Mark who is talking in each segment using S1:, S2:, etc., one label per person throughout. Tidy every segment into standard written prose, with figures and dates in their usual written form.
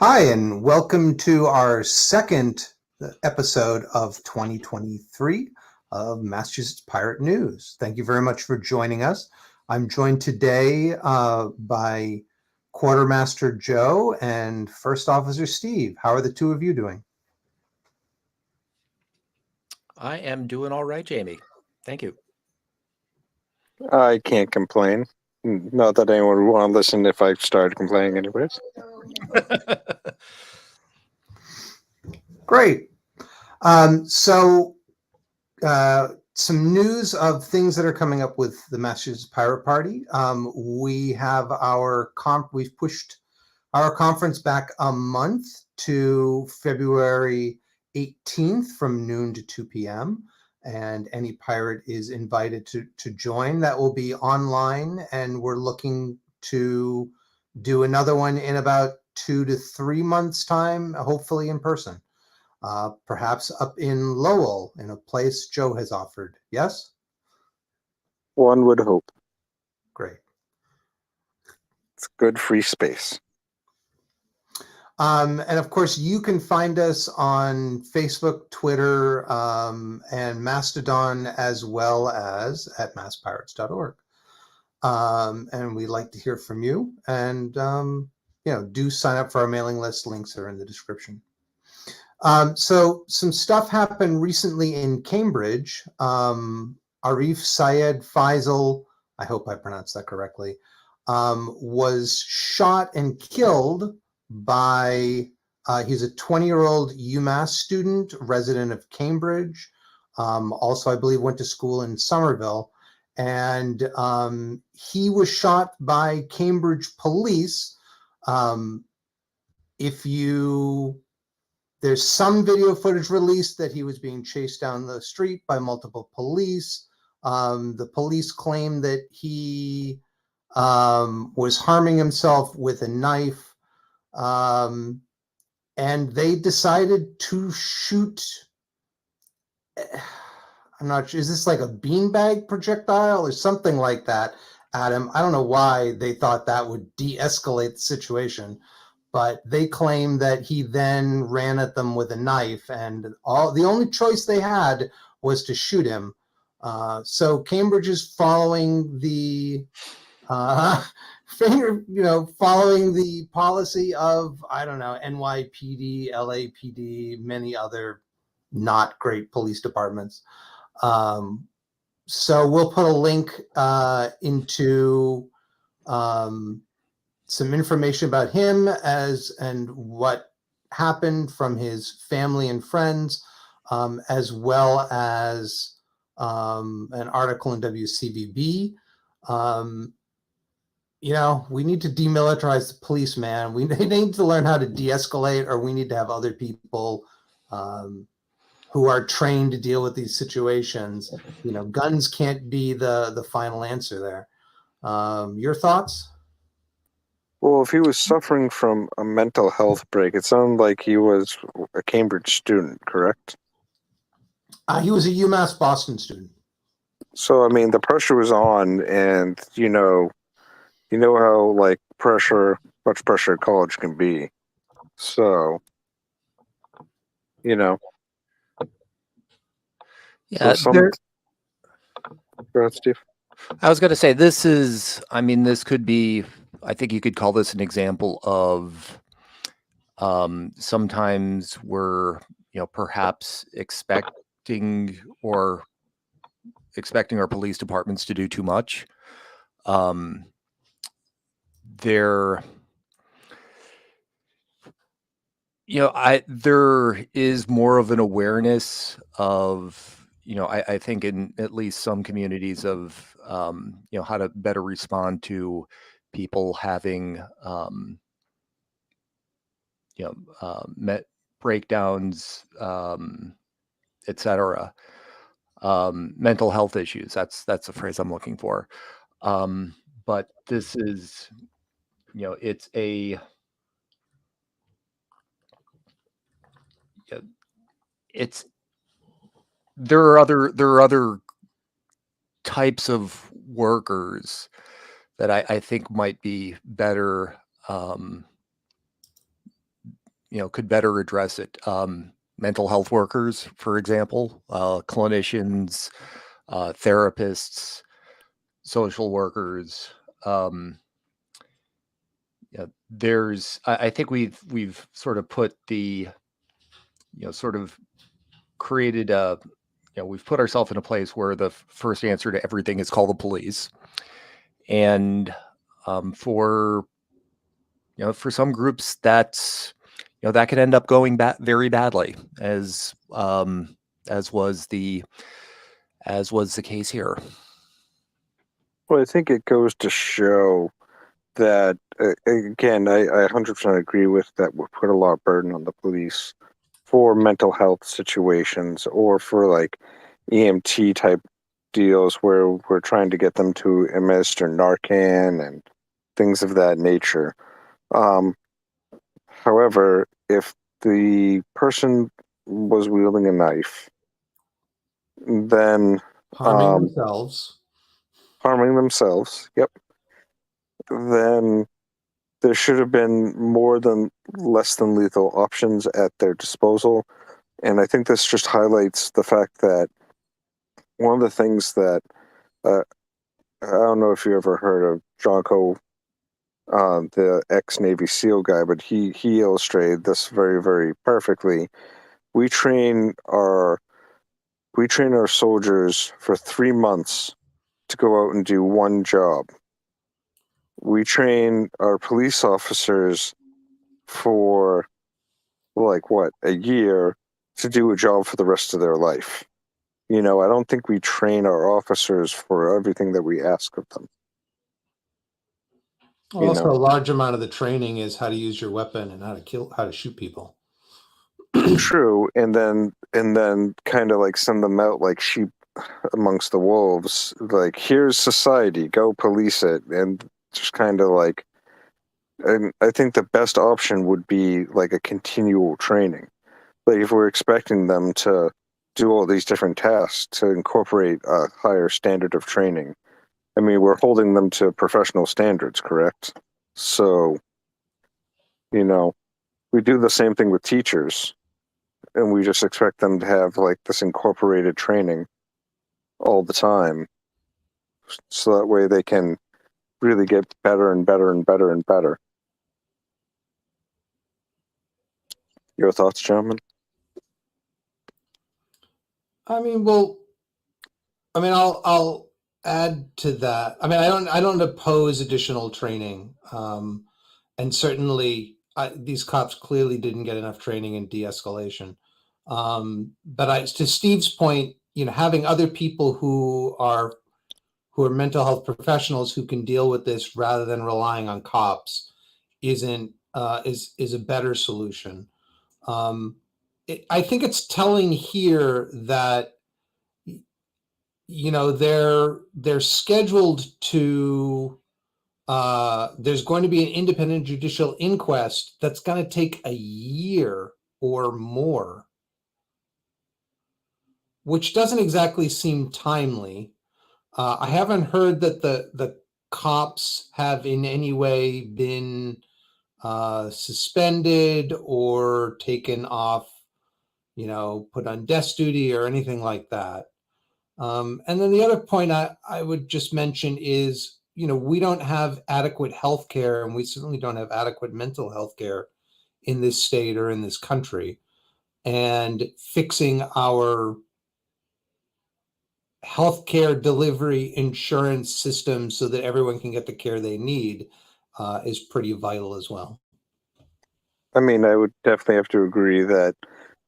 S1: Hi, and welcome to our second episode of 2023 of Massachusetts Pirate News. Thank you very much for joining us. I'm joined today by Quartermaster Joe and First Officer Steve. How are the two of you doing?
S2: I am doing all right, Jamie. Thank you.
S3: I can't complain. Not that anyone would want to listen if I started complaining anyways.
S1: Great. Some news of things that are coming up with the Massachusetts Pirate Party. We've pushed our conference back a month to February 18th from noon to 2 p.m. And any pirate is invited to join. That will be online, and we're looking to do another one in about 2 to 3 months' time, hopefully in person. Perhaps up in Lowell, in a place Joe has offered. Yes?
S3: One would hope.
S1: Great.
S3: It's good free space.
S1: And of course, you can find us on Facebook, Twitter, and Mastodon, as well as at masspirates.org. And we'd like to hear from you. And, do sign up for our mailing list. Links are in the description. So some stuff happened recently in Cambridge. Arif Syed Faisal, I hope I pronounced that correctly, was shot and killed by, he's a 20-year-old UMass student, resident of Cambridge. Also, I believe went to school in Somerville. And he was shot by Cambridge police. There's some video footage released that he was being chased down the street by multiple police. The police claim that he was harming himself with a knife. And they decided to shoot. I'm not sure. Is this like a beanbag projectile or something like that at him? I don't know why they thought that would de-escalate the situation. But they claim that he then ran at them with a knife, and the only choice they had was to shoot him. So Cambridge is following the following the policy of, I don't know, NYPD, LAPD, many other not great police departments. So we'll put a link into some information about him and what happened from his family and friends, as well as an article in WCVB. We need to demilitarize the police, man. We need to learn how to de-escalate, or we need to have other people who are trained to deal with these situations. Guns can't be the final answer there. Your thoughts?
S3: Well, if he was suffering from a mental health break, it sounded like he was a Cambridge student, correct?
S1: He was a UMass Boston student.
S3: So, I mean, the pressure was on, and you know how much pressure at college can be. So,
S2: Yeah.
S3: Go ahead, Steve.
S2: I was going to say, this could be, I think you could call this an example of sometimes we're, perhaps expecting our police departments to do too much. There is more of an awareness of, I think in at least some communities of, how to better respond to people having, breakdowns, etc. Mental health issues. That's the phrase I'm looking for. But this is, there are other types of workers that I think might be better could better address it. Mental health workers, for example, clinicians, therapists, social workers. I think we've sort of put the, sort of created we've put ourselves in a place where the first answer to everything is call the police. And for some groups, that's, that could end up going very badly, as was the case here.
S3: Well, I think it goes to show that, again, I 100% agree with that. We put a lot of burden on the police for mental health situations, or for like EMT type deals where we're trying to get them to administer Narcan and things of that nature. However, if the person was wielding a knife, then
S1: Harming themselves.
S3: harming themselves, yep, then there should have been more than less than lethal options at their disposal. And I think this just highlights the fact that one of the things that I don't know if you ever heard of Jonko, the ex-Navy SEAL guy, but he illustrated this very, very perfectly. We train our soldiers for 3 months to go out and do one job. We train our police officers for like what, a year to do a job for the rest of their life. I don't think we train our officers for everything that we ask of them.
S1: Also, a large amount of the training is how to use your weapon and how to shoot people.
S3: True, and then kind of like send them out like sheep amongst the wolves. Like, here's society, go police it, and just kind of like. And I think the best option would be like a continual training. Like, if we're expecting them to do all these different tasks, to incorporate a higher standard of training. I mean, we're holding them to professional standards, correct? So, we do the same thing with teachers, and we just expect them to have like this incorporated training all the time, so that way they can really get better and better and better and better. Your thoughts, gentlemen?
S1: I'll add to that. I don't oppose additional training, and certainly these cops clearly didn't get enough training in de-escalation. But to Steve's point, having other people who are mental health professionals who can deal with this rather than relying on cops is a better solution. I think it's telling here that they're scheduled to there's going to be an independent judicial inquest that's going to take a year or more, which doesn't exactly seem timely. I haven't heard that the cops have in any way been suspended or taken off, put on desk duty or anything like that. And then the other point I would just mention is, we don't have adequate health care, and we certainly don't have adequate mental health care in this state or in this country. And fixing our healthcare delivery insurance system so that everyone can get the care they need is pretty vital as well.
S3: I mean, I would definitely have to agree that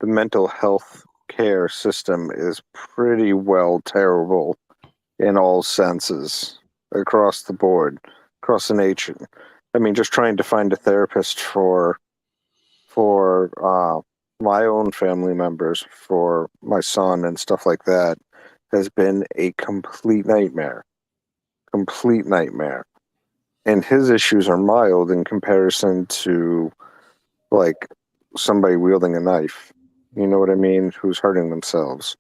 S3: the mental health care system is pretty well terrible in all senses across the board, across the nation. I mean, just trying to find a therapist for my own family members, for my son and stuff like that, has been a complete nightmare. Complete nightmare. And his issues are mild in comparison to like somebody wielding a knife. You know what I mean? Who's hurting themselves.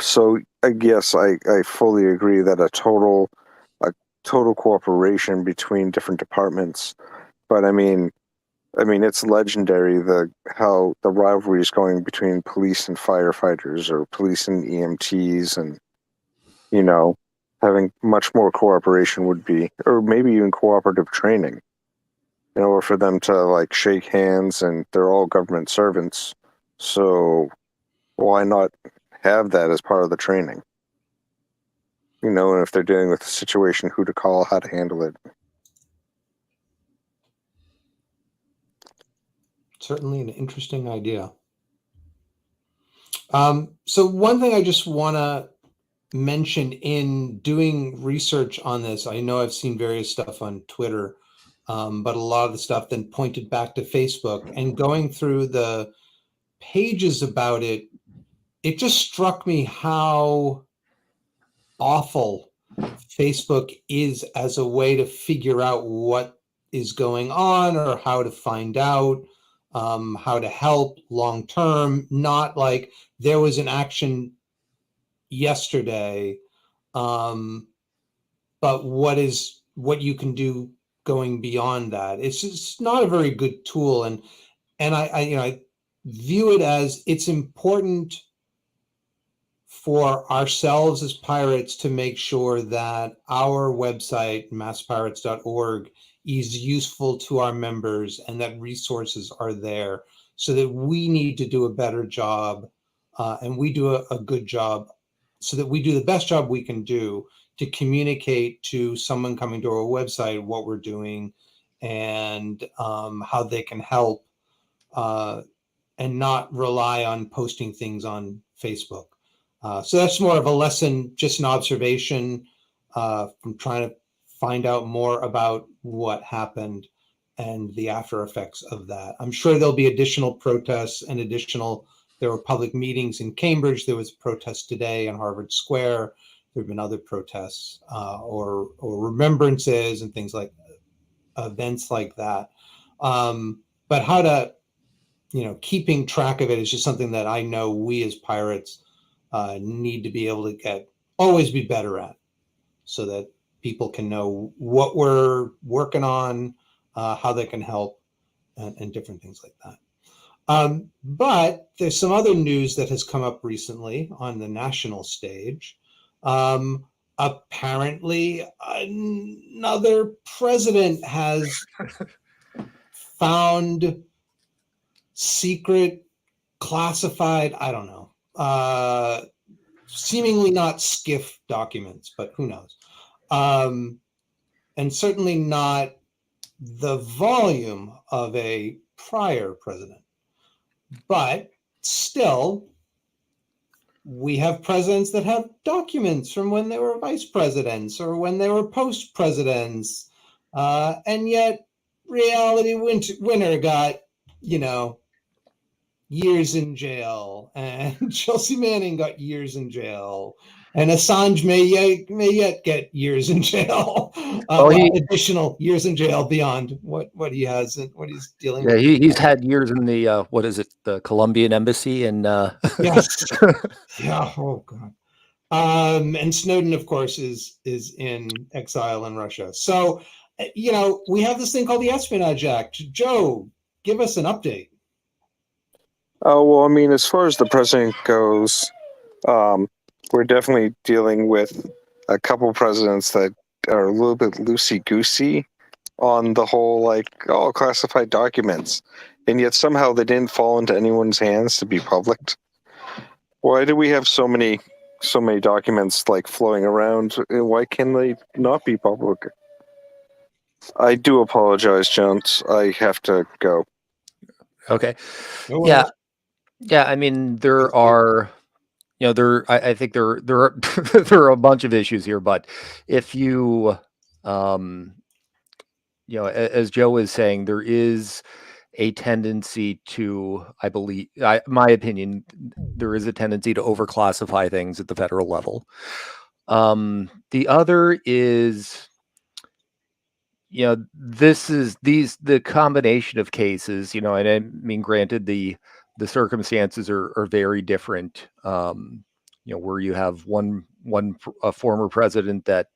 S3: So I guess I fully agree that a total cooperation between different departments. But I mean, I mean, it's legendary how the rivalry is going between police and firefighters, or police and EMTs, and having much more cooperation would be, or maybe even cooperative training, in order for them to like shake hands, and they're all government servants. So why not have that as part of the training? And if they're dealing with a situation, who to call, how to handle it.
S1: Certainly an interesting idea. So one thing I just want to mention in doing research on this, I know I've seen various stuff on Twitter, but a lot of the stuff then pointed back to Facebook, and going through the pages about it, it just struck me how awful Facebook is as a way to figure out what is going on or how to find out, how to help long term. Not like there was an action yesterday, but what you can do going beyond that. It's just not a very good tool, and I view it as it's important for ourselves as pirates to make sure that our website, masspirates.org, is useful to our members and that resources are there, so that we need to do a better job, and we do a good job, so that we do the best job we can do to communicate to someone coming to our website what we're doing, and how they can help, and not rely on posting things on Facebook. So that's more of a lesson, just an observation, from trying to find out more about what happened and the after effects of that. I'm sure there'll be additional protests and there were public meetings in Cambridge. There was a protest today in Harvard Square. There have been other protests, or remembrances and things like events like that. But how to, keeping track of it is just something that I know we as pirates need to be able to always be better at, so that people can know what we're working on, how they can help, and different things like that. But there's some other news that has come up recently on the national stage. Apparently, another president has found secret, classified, I don't know, seemingly not skiff documents, but who knows? And certainly not the volume of a prior president. But still, we have presidents that have documents from when they were vice presidents or when they were post presidents. And yet, reality winner got, years in jail, and Chelsea Manning got years in jail, and Assange may yet get years in jail. Additional years in jail beyond what he has and what he's dealing with.
S2: He's had years in the what is it, the Colombian embassy, and
S1: yes, yeah, oh god. And Snowden, of course, is in exile in Russia. So, we have this thing called the Espionage Act. Joe, give us an update.
S3: Oh, well, I mean, as far as the president goes, we're definitely dealing with a couple presidents that are a little bit loosey-goosey on the whole, classified documents. And yet somehow they didn't fall into anyone's hands to be public. Why do we have so many documents, flowing around? Why can they not be public? I do apologize, gents. I have to go.
S2: Okay.
S1: No worries.
S2: Yeah. I mean, there are, I think there are there are a bunch of issues here, but if you, as Joe was saying, there is a tendency to, I believe, my opinion, there is a tendency to overclassify things at the federal level. The other is, the combination of cases, and I mean, granted, the circumstances are very different. Where you have a former president that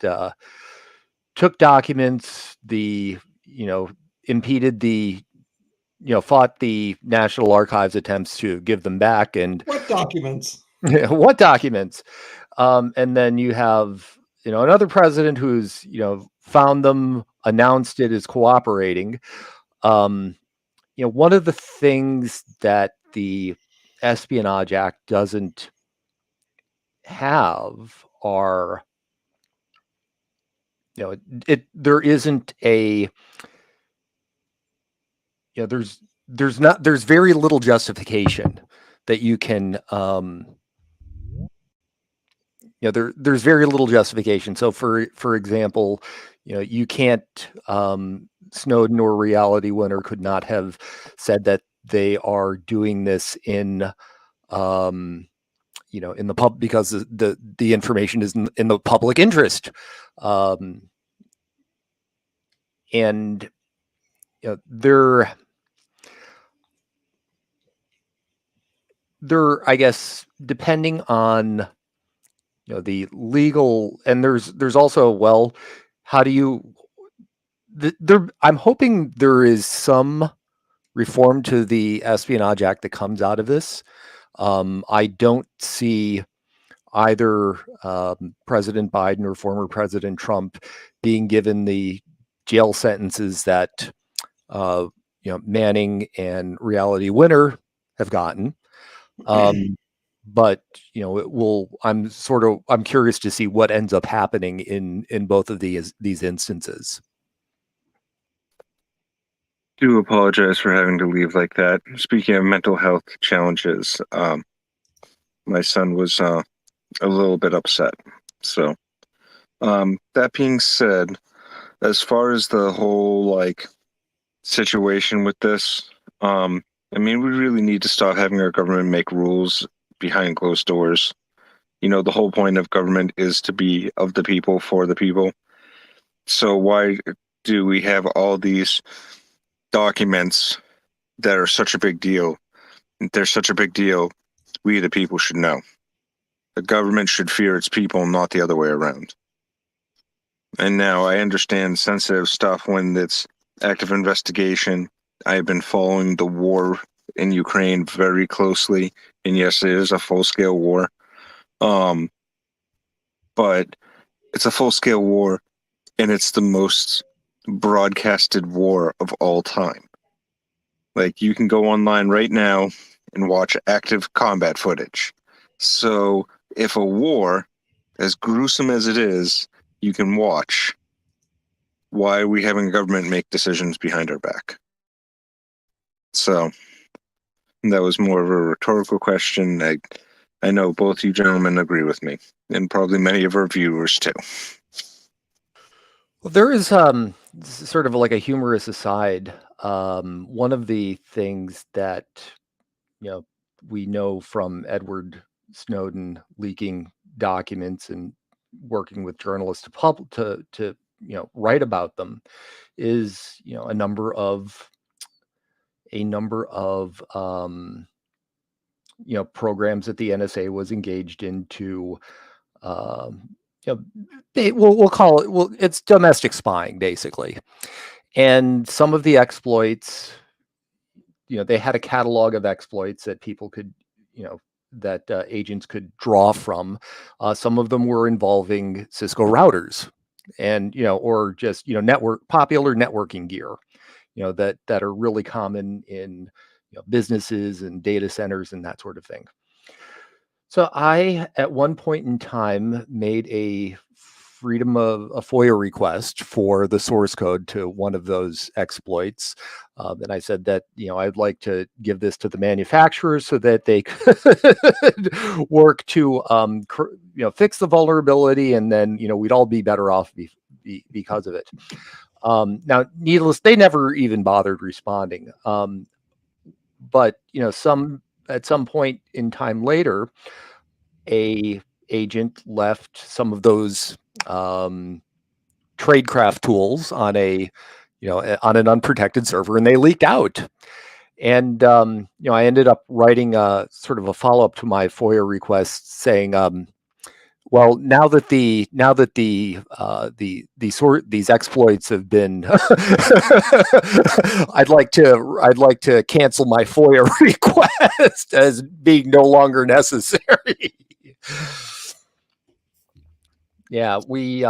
S2: took documents, impeded the fought the National Archives attempts to give them back, and
S4: What documents?
S2: what documents? And then you have another president who's found them, announced it, is cooperating. One of the things that the Espionage Act doesn't have are there isn't a there's very little justification that you can there's very little justification. So for example, you can't Snowden or Reality Winner could not have said that they are doing this in in the pub because the information is in the public interest. And they're I guess, depending on the legal, and there's also, well, how do you there I'm hoping there is some reform to the Espionage Act that comes out of this. I don't see either President Biden or former President Trump being given the jail sentences that Manning and Reality Winner have gotten. But it will. I'm curious to see what ends up happening in both of these instances.
S3: Do apologize for having to leave like that. Speaking of mental health challenges, my son was a little bit upset. So, that being said, as far as the whole situation with this, I mean, we really need to stop having our government make rules behind closed doors. The whole point of government is to be of the people, for the people. So why do we have all these documents that are such a big deal? They're such a big deal, we the people should know. The government should fear its people, not the other way around. And now I understand sensitive stuff when it's active investigation. I've been following the war in Ukraine very closely, and yes, it is a full-scale war. But it's a full-scale war, and it's the most broadcasted war of all time. You can go online right now and watch active combat footage. So if a war, as gruesome as it is, you can watch, why are we having a government make decisions behind our back? So that was more of a rhetorical question. I know both you gentlemen agree with me, and probably many of our viewers too.
S2: Well, there is sort of like a humorous aside. One of the things that we know from Edward Snowden leaking documents and working with journalists to write about them is a number of programs that the NSA was engaged into. We'll call it, it's domestic spying basically, and some of the exploits, they had a catalog of exploits that people could that agents could draw from. Some of them were involving Cisco routers, and or just popular networking gear, that are really common in businesses and data centers and that sort of thing. So I, at one point in time, made a FOIA request for the source code to one of those exploits. And I said that, I'd like to give this to the manufacturers so that they could work to, fix the vulnerability, and then, we'd all be better off because of it. Now, needless, they never even bothered responding. But, at some point in time later, a agent left some of those tradecraft tools on on an unprotected server, and they leaked out. And I ended up writing a sort of a follow-up to my FOIA request saying, Well, now that these exploits have been, I'd like to cancel my FOIA request as being no longer necessary. Yeah, we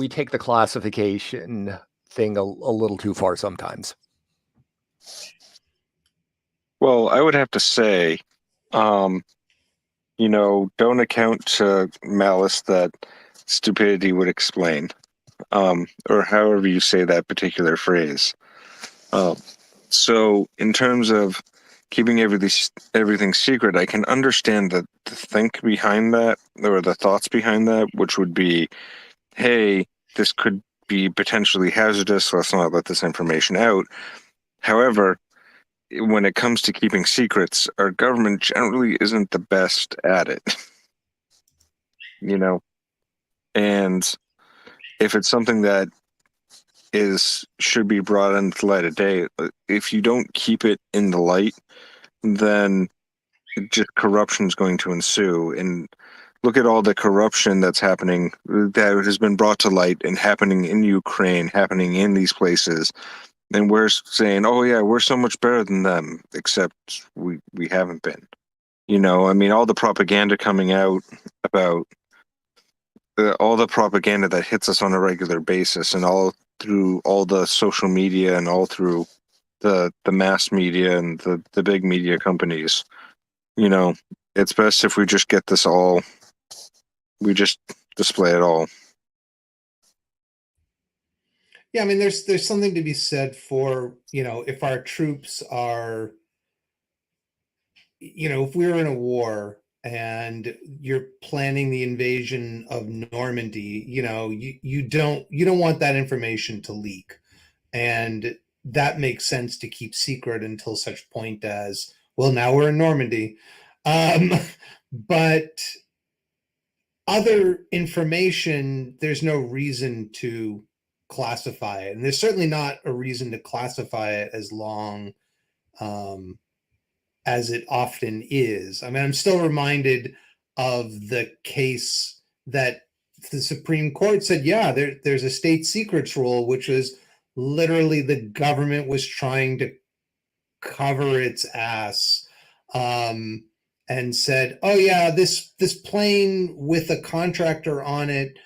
S2: take the classification thing a little too far sometimes.
S3: Well, I would have to say, don't account to malice that stupidity would explain, or however you say that particular phrase. So, in terms of keeping everything secret, I can understand the think behind that, or the thoughts behind that, which would be, hey, this could be potentially hazardous. Let's not let this information out. However, when it comes to keeping secrets, our government generally isn't the best at it. And if it's something that should be brought into the light of day, if you don't keep it in the light, then just corruption is going to ensue. And look at all the corruption that's happening, that has been brought to light and happening in Ukraine, happening in these places. And we're saying, oh yeah, we're so much better than them, except we haven't been. All the propaganda coming out about all the propaganda that hits us on a regular basis, and all through all the social media and all through the mass media and the big media companies. It's best if we just get this all, we just display it all.
S1: Yeah, I mean, there's something to be said for, if our troops are, if we're in a war and you're planning the invasion of Normandy, you don't want that information to leak. And that makes sense to keep secret until such point as, well, now we're in Normandy. But other information, there's no reason to classify it. And there's certainly not a reason to classify it as long as it often is. I mean, I'm still reminded of the case that the Supreme Court said, yeah, there's a state secrets rule, which was literally the government was trying to cover its ass, and said, oh yeah, this plane with a contractor on it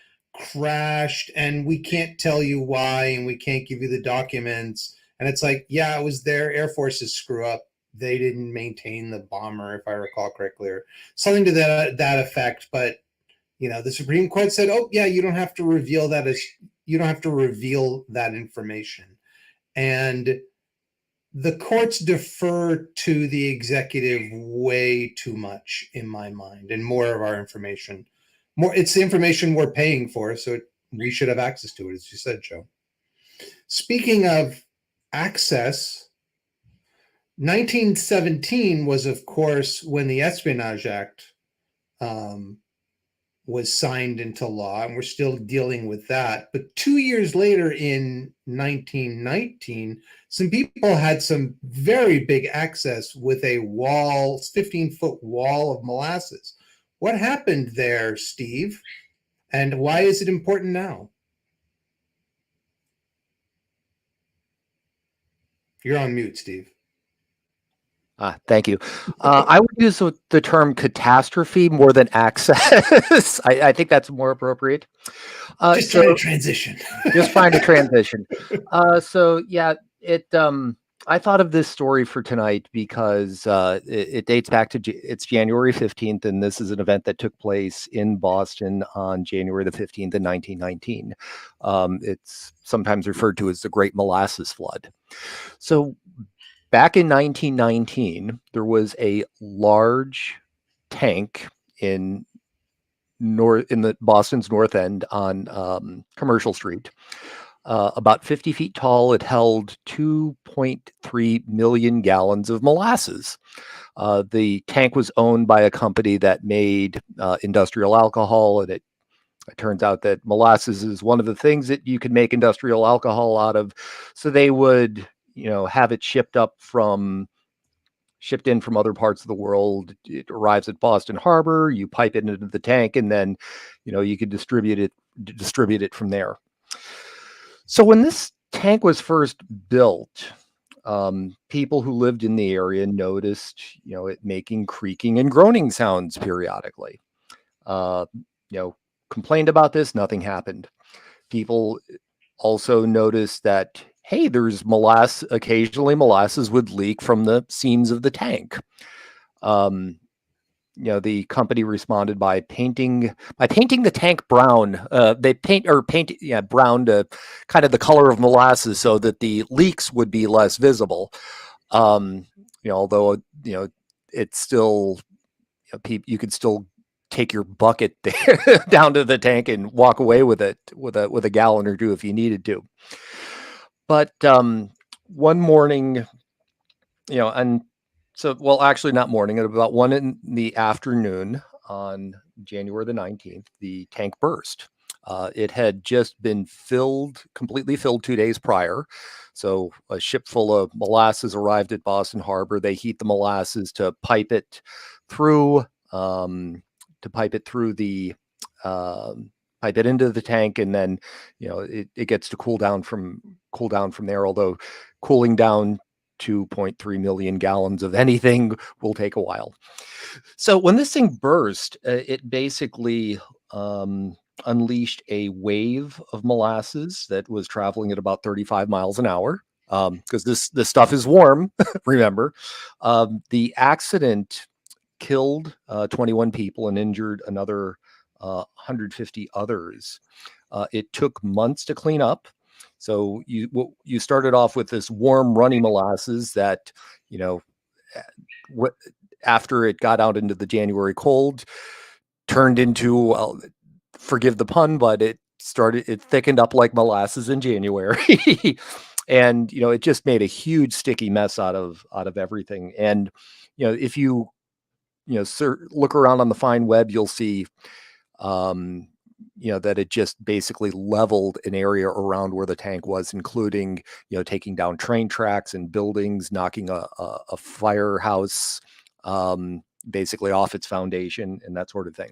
S1: crashed and we can't tell you why and we can't give you the documents. And it's like, yeah, it was their Air Force's screw up. They didn't maintain the bomber, if I recall correctly, or something to that effect. But the Supreme Court said, oh yeah, you don't have to reveal that information. And the courts defer to the executive way too much, in my mind, and more of our information. It's the information we're paying for, so we should have access to it, as you said, Joe. Speaking of access, 1917 was, of course, when the Espionage Act was signed into law, and we're still dealing with that. But 2 years later, in 1919, some people had some very big access with a 15-foot wall of molasses. What happened there, Steve? And why is it important now? You're on mute, Steve.
S2: Thank you. I would use the term catastrophe more than access. I think that's more appropriate.
S1: Just trying to transition.
S2: Just trying to transition. So yeah, I thought of this story for tonight because it dates back to it's January 15th, and this is an event that took place in Boston on January the 15th in 1919. It's sometimes referred to as the Great Molasses Flood. So back in 1919, there was a large tank in the Boston's North End on Commercial Street, about 50 feet tall. It held 2.3 million gallons of molasses. The tank was owned by a company that made industrial alcohol, and it turns out that molasses is one of the things that you can make industrial alcohol out of. So they would, have it shipped up from shipped in from other parts of the world. It arrives at Boston Harbor. You pipe it into the tank, and then, you could distribute it from there. So when this tank was first built, people who lived in the area noticed, it making creaking and groaning sounds periodically. Uh, Complained about this, nothing happened. People also noticed that, hey, there's molasses. Occasionally, molasses would leak from the seams of the tank. The company responded by painting the tank brown. They paint brown to kind of the color of molasses so that the leaks would be less visible. Although it's still, you could still take your bucket there down to the tank and walk away with it with a gallon or two if you needed to. But one morning, and so, well, actually not morning, at about 1 in the afternoon on January the 19th, the tank burst. It had just been completely filled 2 days prior. So a ship full of molasses arrived at Boston Harbor. They heat the molasses to pipe it through, the, pipe it into the tank, and then, it gets to cool down from there, although cooling down 2.3 million gallons of anything will take a while. So when this thing burst, it basically unleashed a wave of molasses that was traveling at about 35 miles an hour, because this stuff is warm. Remember, the accident killed 21 people and injured another 150 others. It took months to clean up. So you started off with this warm, runny molasses that, after it got out into the January cold, turned into, well, forgive the pun, but it thickened up like molasses in January. And, it just made a huge sticky mess out of everything. And, if you, look around on the fine web, you'll see, that it just basically leveled an area around where the tank was, including, taking down train tracks and buildings, knocking a firehouse, basically off its foundation, and that sort of thing.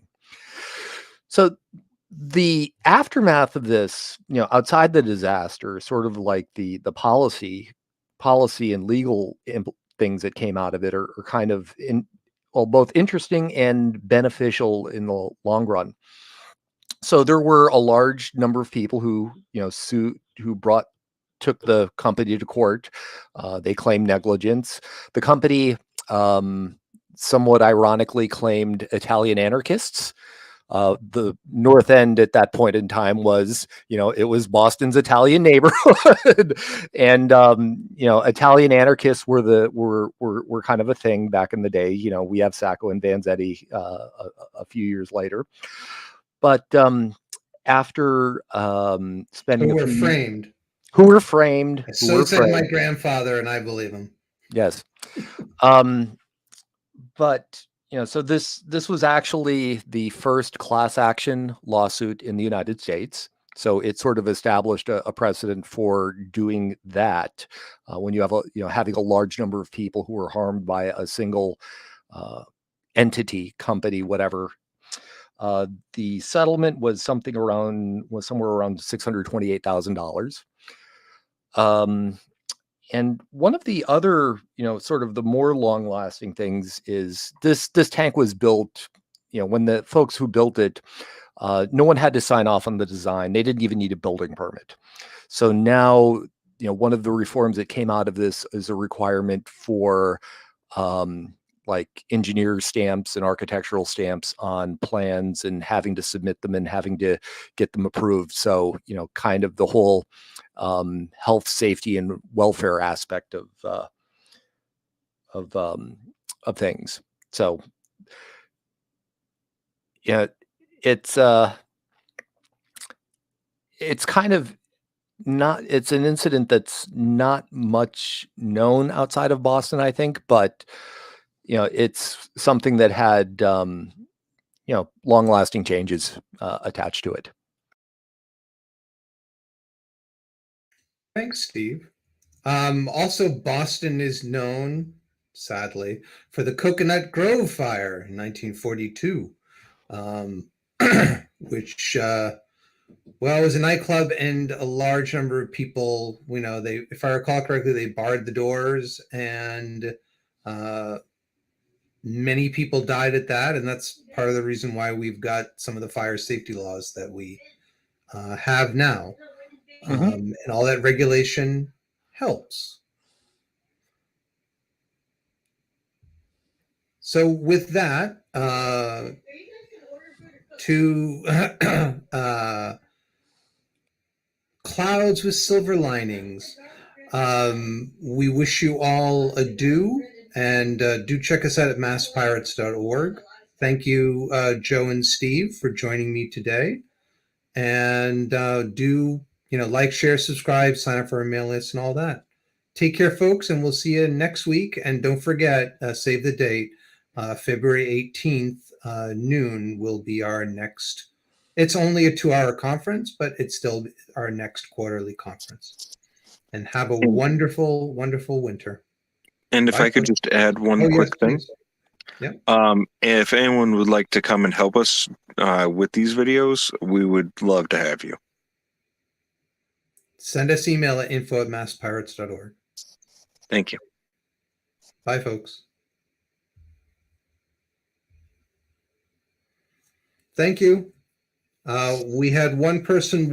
S2: So the aftermath of this, outside the disaster, sort of like the policy and legal things that came out of it are kind of both interesting and beneficial in the long run. So there were a large number of people who, took the company to court. They claimed negligence. The company, somewhat ironically, claimed Italian anarchists. The North End at that point in time was, it was Boston's Italian neighborhood, and Italian anarchists were kind of a thing back in the day. We have Sacco and Vanzetti a few years later. But after spending
S1: Who were framed.
S2: who were framed,
S1: So said my grandfather, and I believe him.
S2: yes. But so this was actually the first class action lawsuit in the United States. So it sort of established a precedent for doing that when you have having a large number of people who were harmed by a single entity, company, whatever. The settlement was somewhere around $628,000. And one of the other, sort of the more long-lasting things is this tank was built, when the folks who built it, no one had to sign off on the design. They didn't even need a building permit. So now, one of the reforms that came out of this is a requirement for like engineer stamps and architectural stamps on plans, and having to submit them and having to get them approved. So, kind of the whole health, safety, and welfare aspect of things. So, yeah, it's kind of not, it's an incident that's not much known outside of Boston, I think, but it's something that had long lasting changes attached to it.
S1: Thanks, Steve. Also, Boston is known sadly, for the Coconut Grove fire in 1942, which well, it was a nightclub, and a large number of people, they, if I recall correctly, they barred the doors, and many people died at that. And that's part of the reason why we've got some of the fire safety laws that we have now. And all that regulation helps. So with that, to clouds with silver linings, we wish you all adieu, and do check us out at masspirates.org. Thank you, Joe and Steve, for joining me today. And do, like, share, subscribe, sign up for our mail list and all that. Take care, folks, and we'll see you next week. And don't forget, save the date, February 18th, noon will be our next. It's only a 2-hour conference, but it's still our next quarterly conference. And have a wonderful, wonderful winter.
S3: And if I could just add one quick thing.
S1: Yeah.
S3: If anyone would like to come and help us with these videos, we would love to have you.
S1: Send us email at info@masspirates.org.
S3: Thank you.
S1: Bye, folks. Thank you. We had one person